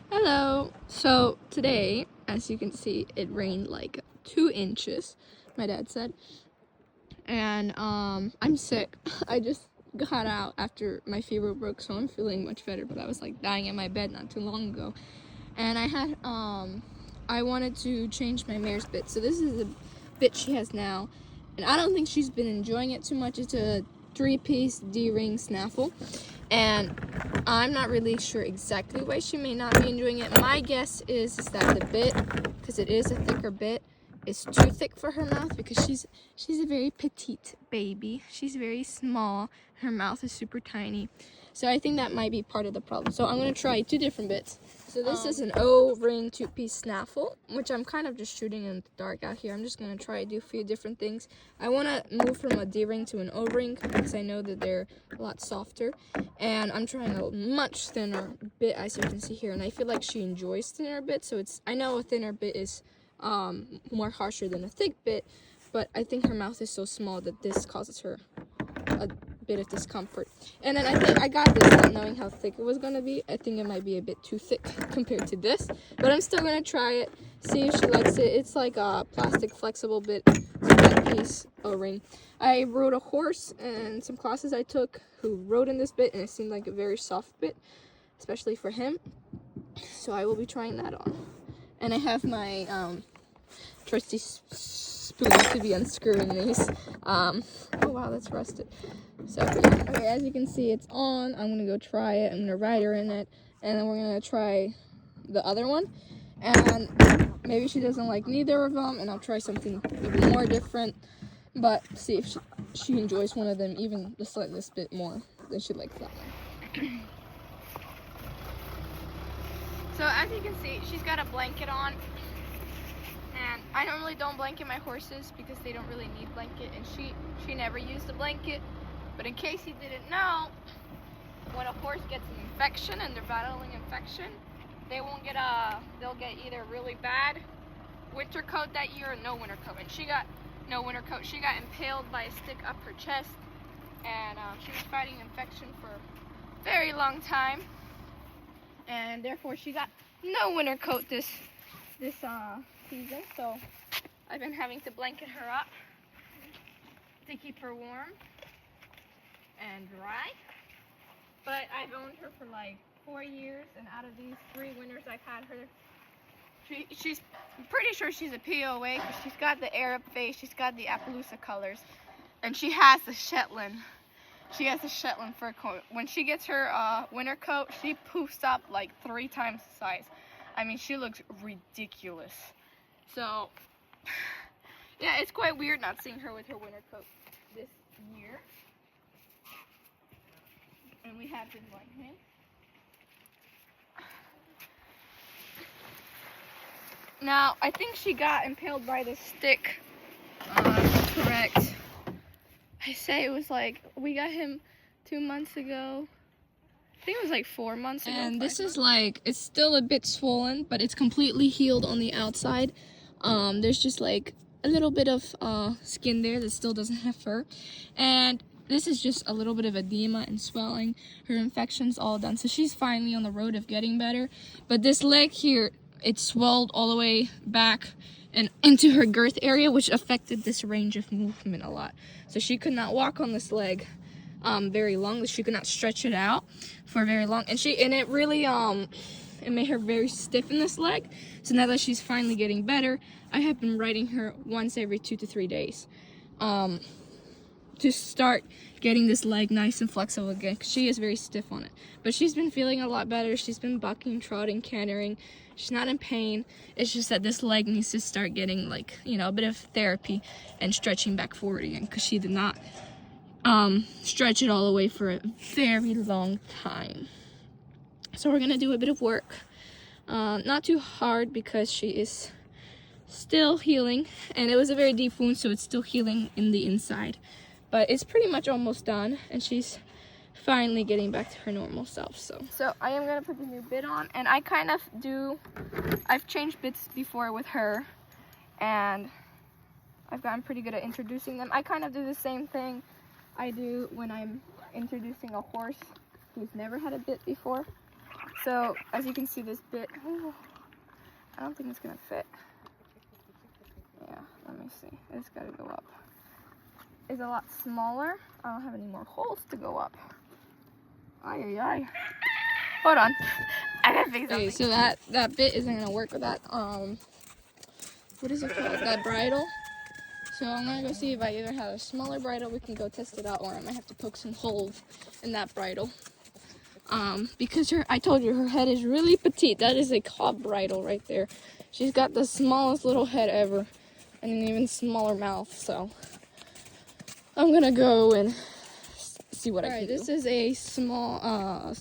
Hello. So today, as you can see, it rained like 2 inches, my dad said. And I'm sick. I just got out after my fever broke, so I'm feeling much better, but I was like dying in my bed not too long ago. And I wanted to change my mare's bit. So this is a bit she has now. And I don't think she's been enjoying it too much. It's a 3-piece D-ring snaffle. And I'm not really sure exactly why she may not be enjoying it. My guess is that the bit, because it is a thicker bit, is too thick for her mouth because she's a very petite baby. She's very small. Her mouth is super tiny. So I think that might be part of the problem. So I'm going to try 2 different bits. So this is an O-ring 2-piece snaffle, which I'm kind of just shooting in the dark out here. I'm just going to try to do a few different things. I want to move from a D-ring to an O-ring because I know that they're a lot softer. And I'm trying a much thinner bit, as you can see here. And I feel like she enjoys thinner bits. So I know a thinner bit is more harsher than a thick bit, but I think her mouth is so small that this causes her a bit of discomfort. And then I think I got this not knowing how thick it was gonna be. I think it might be a bit too thick compared to this, but I'm still gonna try it, see if she likes it. It's like a plastic flexible bit, that piece O-ring. I rode a horse in some classes I took who rode in this bit, and it seemed like a very soft bit, especially for him. So I will be trying that on. And I have my trusty spoon to be unscrewing these. Oh wow, that's rusted. So yeah, okay, as you can see, it's on. I'm gonna go try it. I'm gonna ride her in it, and then we're gonna try the other one. And maybe she doesn't like neither of them, and I'll try something even more different. But see if she enjoys one of them even the slightest bit more than she likes that one. So as you can see, she's got a blanket on, and I normally don't blanket my horses because they don't really need blanket, and she never used a blanket. But in case you didn't know, when a horse gets an infection and they're battling infection, they'll get either really bad winter coat that year or no winter coat. And she got no winter coat. She got impaled by a stick up her chest, and she was fighting infection for a very long time. And therefore she got no winter coat this season, so I've been having to blanket her up to keep her warm and dry. But I've owned her for like 4 years, and out of these 3 winters I've had her, she's I'm pretty sure she's a POA because she's got the Arab face, she's got the Appaloosa colors, and she has the Shetland. She has a Shetland fur coat. When she gets her winter coat, she poofs up like 3 times the size. I mean, she looks ridiculous. So, yeah, it's quite weird not seeing her with her winter coat this year. And we have been blanketing. Now, I think she got impaled by the stick. Correct. I say it was like, we got him 2 months ago. I think it was like 4 months ago. And this is like, it's still a bit swollen, but it's completely healed on the outside. There's just like a little bit of skin there that still doesn't have fur. And this is just a little bit of edema and swelling. Her infection's all done. So she's finally on the road of getting better. But this leg here, it swelled all the way back and into her girth area, which affected this range of movement a lot. So she could not walk on this leg very long. She could not stretch it out for very long, and it really it made her very stiff in this leg. So now that she's finally getting better, I have been riding her once every 2 to 3 days to start getting this leg nice and flexible again, because she is very stiff on it. But she's been feeling a lot better. She's been bucking, trotting, cantering. She's not in pain. It's just that this leg needs to start getting, like, you know, a bit of therapy and stretching back forward again, because she did not stretch it all the way for a very long time. So we're gonna do a bit of work, not too hard because she is still healing, and it was a very deep wound, so it's still healing in the inside, but it's pretty much almost done, and she's finally getting back to her normal self. So I am gonna put the new bit on, and I've changed bits before with her, and I've gotten pretty good at introducing them. I kind of do the same thing I do when I'm introducing a horse who's never had a bit before. So as you can see, this bit, oh, I don't think it's gonna fit. Yeah, let me see. It's gotta go up. It's a lot smaller. I don't have any more holes to go up. Ay, ay, ay. Hold on. I gotta fix something. Okay, so that bit isn't gonna work with that, what is it called? That bridle. So I'm gonna go see if I either have a smaller bridle, we can go test it out, or I might have to poke some holes in that bridle. Because I told you her head is really petite. That is a cob bridle right there. She's got the smallest little head ever, and an even smaller mouth. So I'm gonna go and see what I can do. This is a small,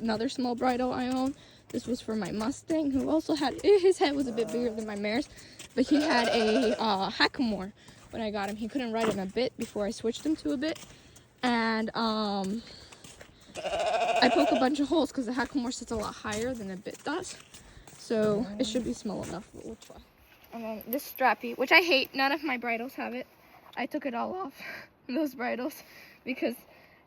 another small bridle I own. This was for my Mustang, who also had, his head was a bit bigger than my mare's, but he had a Hackamore when I got him. He couldn't ride him a bit before I switched him to a bit, and I poke a bunch of holes because the Hackamore sits a lot higher than a bit does, so it should be small enough, but we'll try. And then this strappy, which I hate, none of my bridles have it. I took it all off, those bridles, because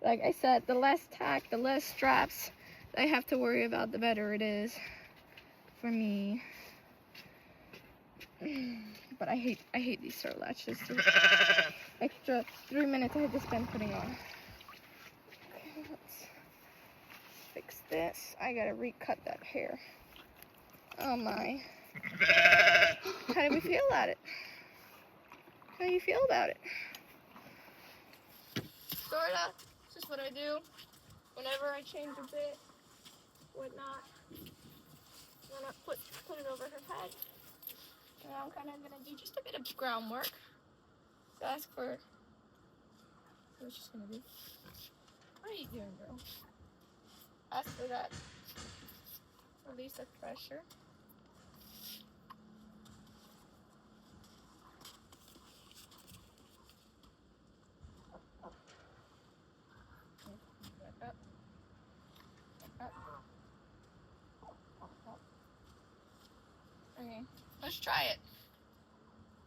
like I said, the less tack, the less straps I have to worry about, the better it is for me. But I hate these star latches. Extra 3 minutes I had to spend putting on. Okay, let's fix this. I gotta recut that hair. Oh my. How do we feel about it? How do you feel about it? Sorta. It's just what I do whenever I change a bit, whatnot. I'm gonna put it over her head. And I'm kind of gonna do just a bit of groundwork. So ask for what's she's gonna do. What are you doing, girl? Ask for that release of pressure. Back up. Back up. Okay, let's try it.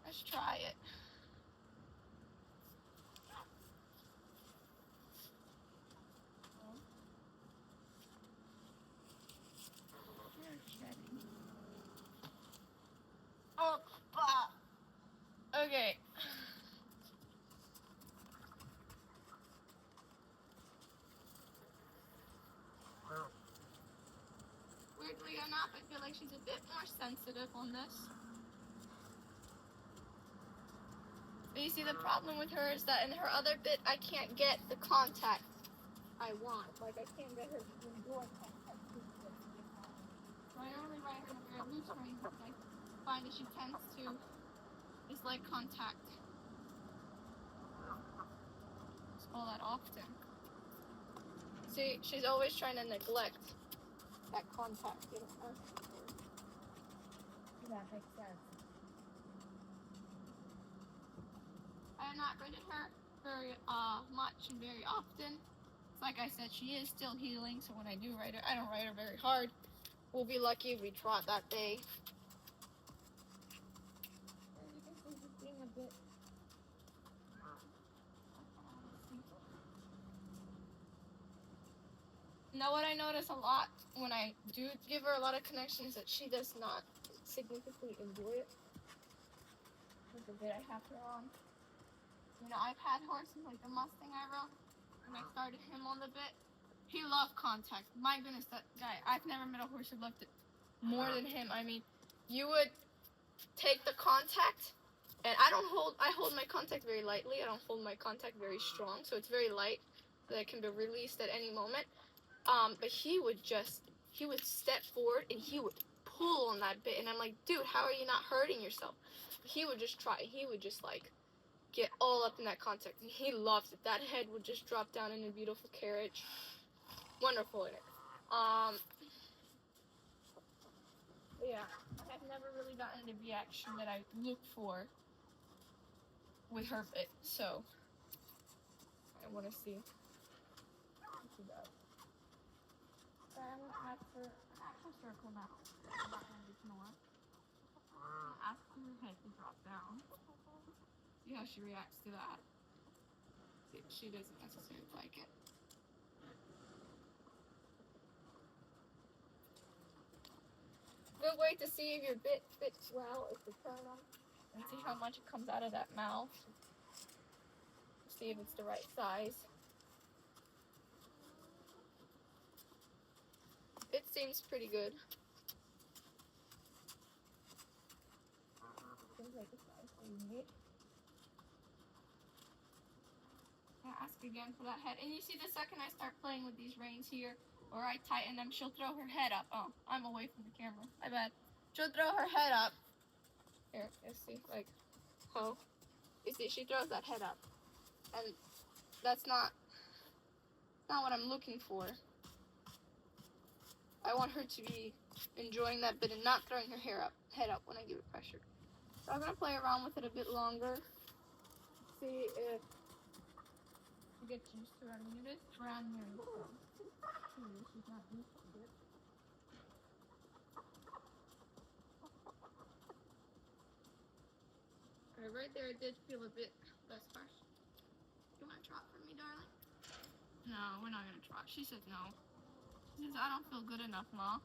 Let's try it. Oh, okay. Weirdly enough, I feel like she's a bit more sensitive on this. But you see, the problem with her is that in her other bit, I can't get the contact I want. Like, I can't get her to enjoy contact. So I only ride her in a very loose rein because I find that she tends to dislike contact all that often. See, she's always trying to neglect that contact. You know? That makes sense. I have not ridden her very much and very often. Like I said, she is still healing, so when I do ride her, I don't ride her very hard. We'll be lucky if we trot that day. And you can see she's being a bit. You know what I notice a lot when I do give her a lot of connections, that she does not significantly enjoy it. With the bit I have her on. You know, I've had horses like the Mustang I rode, and I started him on the bit. He loved contact. My goodness, that guy, I've never met a horse who loved it more than him. I mean, you would take the contact, and I hold my contact very lightly. I don't hold my contact very strong, so it's very light, so that it can be released at any moment. But he would step forward, and he would pull on that bit, and I'm like, dude, how are you not hurting yourself? He would just try. He would just, like, get all up in that contact, and he loves it. That head would just drop down in a beautiful carriage. Wonderful in it. Yeah, I have never really gotten into the action that I look for with her bit, so I want to see. I'm going to ask for an actual circle now. I'm not going to ignore. Ask for her head to drop down. See how she reacts to that. See, she doesn't necessarily like it. good way to see if your bit fits well is to turn them and see how much it comes out of that mouth. See if it's the right size. It seems pretty good. Seems like the size we need. I ask again for that head. And you see, the second I start playing with these reins here, or I tighten them, she'll throw her head up. Oh, I'm away from the camera. My bad. She'll throw her head up. Here, let's see, like, how. You see, she throws that head up. And that's not what I'm looking for. I want her to be enjoying that bit and not throwing her head up when I give it pressure. So I'm going to play around with it a bit longer. See if she gets used to it. I mean, it is brand new. She's not used to it. Alright, right there it did feel a bit less harsh. You want to trot for me, darling? No, we're not going to trot. She says no. She says, I don't feel good enough, Ma.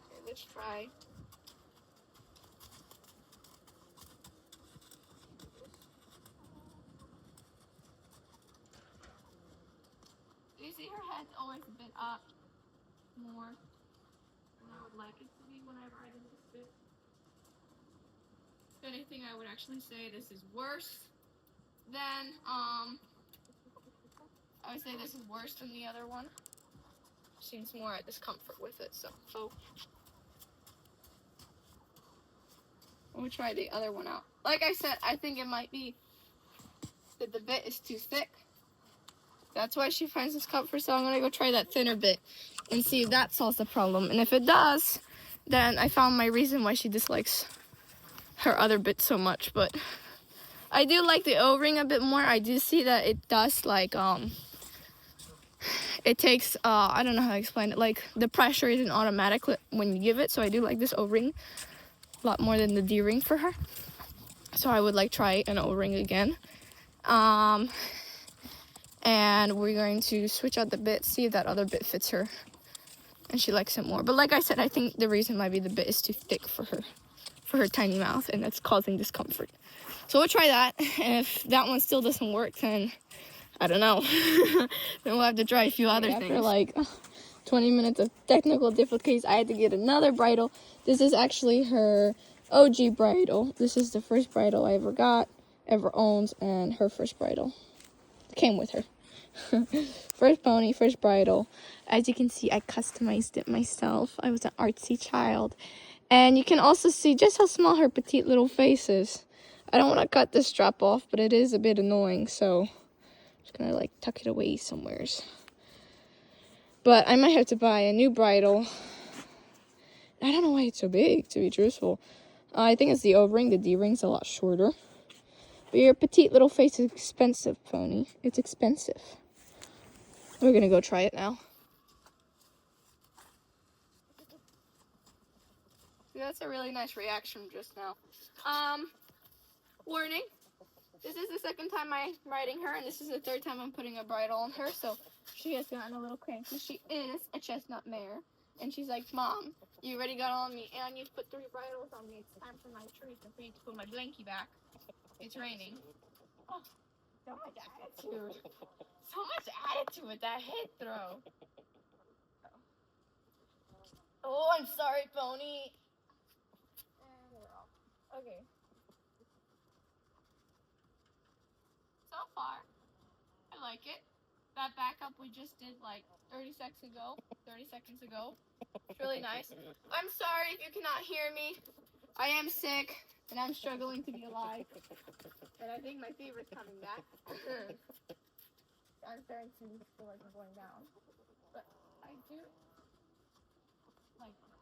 Okay, let's try. You see her head's always a bit up more than I would like it to be when I ride in this bit. If anything, I would actually say this is worse than, I would say this is worse than the other one. Seems more at discomfort with it, so. We'll try the other one out. Like I said, I think it might be that the bit is too thick. That's why she finds discomfort, so I'm gonna go try that thinner bit and see if that solves the problem. And if it does, then I found my reason why she dislikes her other bit so much. But I do like the O-ring a bit more. I do see that it does, like, it takes, I don't know how to explain it, like, the pressure isn't automatic when you give it, so I do like this O-ring a lot more than the D-ring for her. So I would, like, try an O-ring again. And we're going to switch out the bit, see if that other bit fits her, and she likes it more. But like I said, I think the reason might be the bit is too thick for her tiny mouth, and that's causing discomfort. So we'll try that, and if that one still doesn't work, then I don't know. Then we'll have to try a few other things. After like 20 minutes of technical difficulties, I had to get another bridle. This is actually her OG bridle. This is the first bridle I ever got, ever owned, and her first bridle. It came with her. First pony, first bridle. As you can see, I customized it myself. I was an artsy child. And you can also see just how small her petite little face is. I don't want to cut this strap off, but it is a bit annoying, so I'm just gonna like tuck it away somewheres. But I might have to buy a new bridle. I don't know why it's so big, to be truthful. I think it's the O-ring. The D-ring's a lot shorter. But your petite little face is expensive, pony. It's expensive. We're gonna go try it now. See, that's a really nice reaction just now. Warning. This is the second time I'm riding her, and this is the third time I'm putting a bridle on her, so she has gotten a little cranky. She is a chestnut mare, and she's like, Mom, you already got on me, and you put 3 bridles on me. It's time for my treat and for you to put my blankie back. It's raining. Oh, so much attitude. So much attitude with that head throw. Oh, I'm sorry, pony. And we're off. Okay. So far, I like it. That backup we just did like 30 seconds ago. It's really nice. I'm sorry if you cannot hear me. I am sick, and I'm struggling to be alive. And I think my fever's coming back. I'm starting to feel like I'm going down. But I do like it.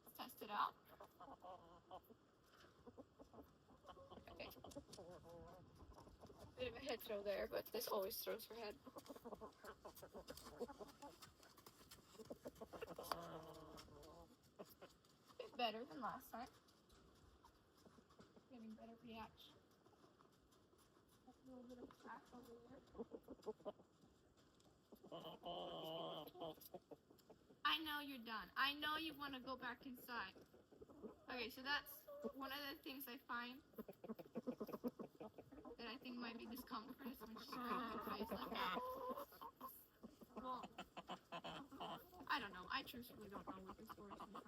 Let's test it out. Okay. Bit of a head throw there, but this always throws her head. Bit better than last time. reaction. A little bit of crack over there. I know you're done. I know you want to go back inside. Okay, so that's one of the things I find that I think might be discomfort is when she scratches her face like that. Well, I don't know. I truthfully don't know what this origin is.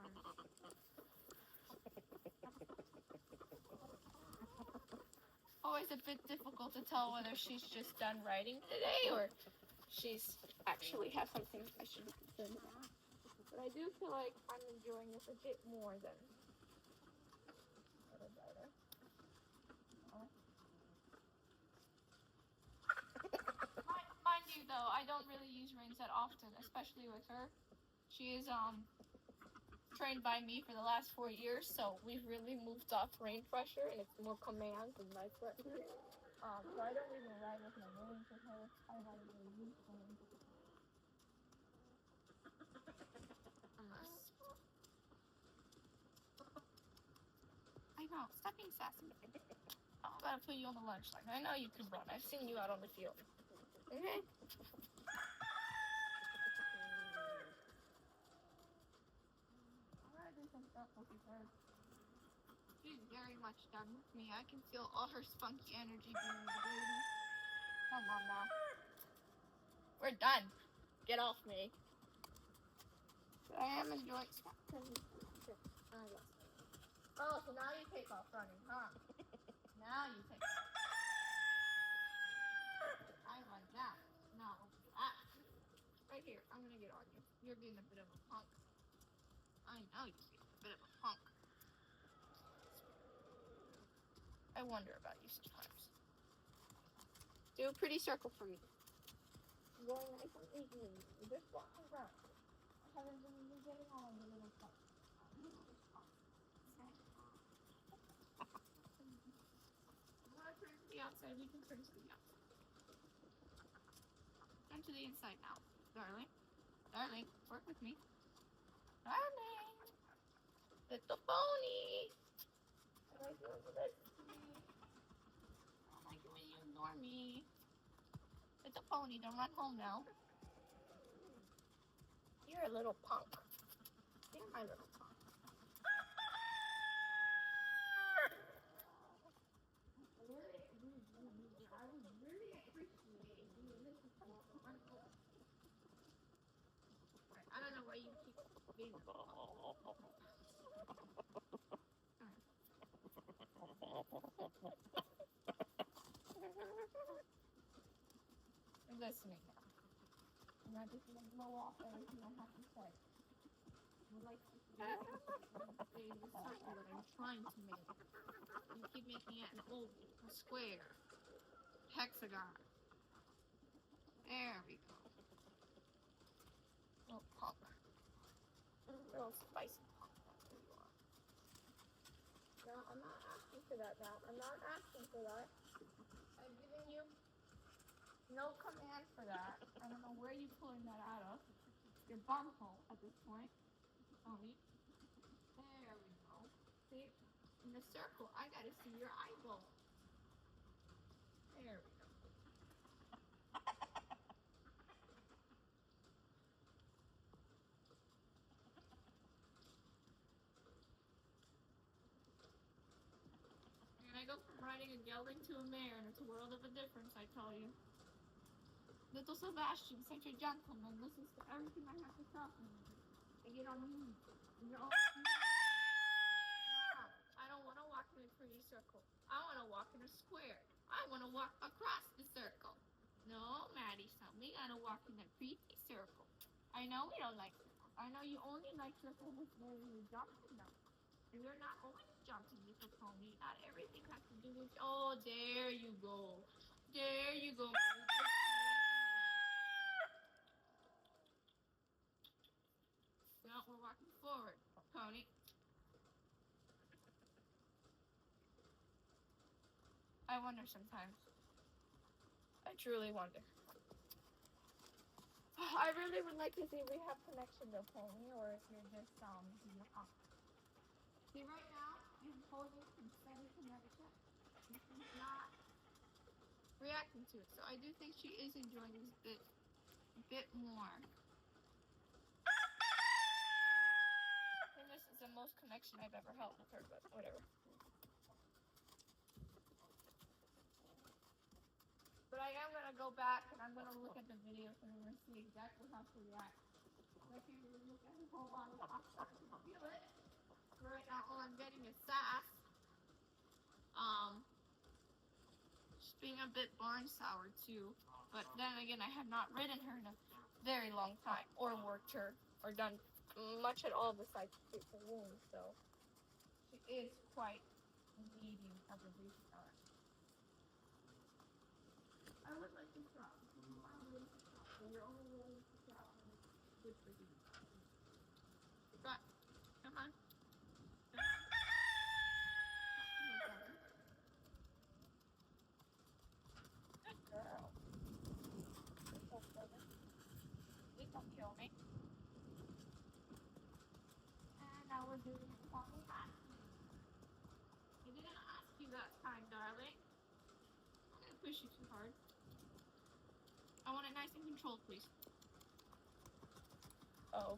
Always a bit difficult to tell whether she's just done writing today or she's actually has something I should be concerned about. But I do feel like I'm enjoying this a bit more than other writer. Mind you, though, I don't really use reins that often, especially with her. She is trained by me for the last 4 years, so we've really moved off rein pressure, and it's more commands and my pressure. So I don't even ride with my reins with her. I ride with a loose rein. Unless I know, stop being sassy. I'm gonna put you on the lunch line. I know you can run. I've seen you out on the field. Okay? I'm gonna do some stuff with her. She's very much done with me. I can feel all her spunky energy being the baby. Come on now. We're done. Get off me. But I am enjoying stuff. Oh, so now you take off running, huh? Now you take off. I like that. No, that. Right here. I'm gonna get on you. You're being a bit of a punk. I know you're being a bit of a punk. I wonder about you sometimes. Do a pretty circle for me. I'm going nice and easy. You're just walking around. I haven't been getting on the little punk. I'm gonna turn to the outside. We can turn to the outside. Turn to the inside now. Darling. Darling, work with me. Darling. Little pony. I like you over there. I don't like it when you ignore me. Little pony, don't run home now. You're a little punk. You're my little punk. I would really appreciate you listening to me. I don't know why you keep being a punk. I'm listening now. I'm not just going to blow off everything I have to say. I would like to say the circle that I'm trying to make. You keep making it an oval, a square, hexagon. There we go. Little punk. Little spicy punk. There you are. No, I'm not asking for that now. I'm not asking for that. I've given you no command for that. I don't know where you're pulling that out of. Your bum hole at this point. Tony. There we go. See? In the circle, I gotta see your eyeball. There we go. And I go from riding a gelding to a mare, and it's a world of a difference, I tell you. Little Sebastian, such a gentleman, listens to everything I have to tell him. I get on the no. I don't want to walk in a pretty circle. I want to walk in a square. I want to walk across the circle. No, Maddie, son, we gotta walk in a pretty circle. I know we don't like circles. I know you only like circles where you're jumping them. And we're not only jumping, little pony. Not everything has to do with. Oh, there you go. There you go. No, we're walking forward, pony. I wonder sometimes. I truly wonder. I really would like to see if we have connection to pony, or if you're just See, right now I'm holding from Sunny, Connecticut. reacting to it. So I do think she is enjoying this a bit more. And this is the most connection I've ever held with her, but whatever. But I am gonna go back and I'm gonna look at the video and I'm gonna see exactly how she reacts. I can't really look at her whole body. I can feel it. Right now, all I'm getting is sass. She's being a bit barn sour too. But then again, I have not ridden her in a very long time, or worked her, or done much at all besides treat her wounds. So she is quite needy of a restart. I would like to stop. You're only willing to stop when it's good for you. But, come on. Good girl. Please don't kill me. And now we're doing it something fast. I didn't ask you that time, darling. I'm gonna push you too hard. I want it nice and controlled, please. Oh.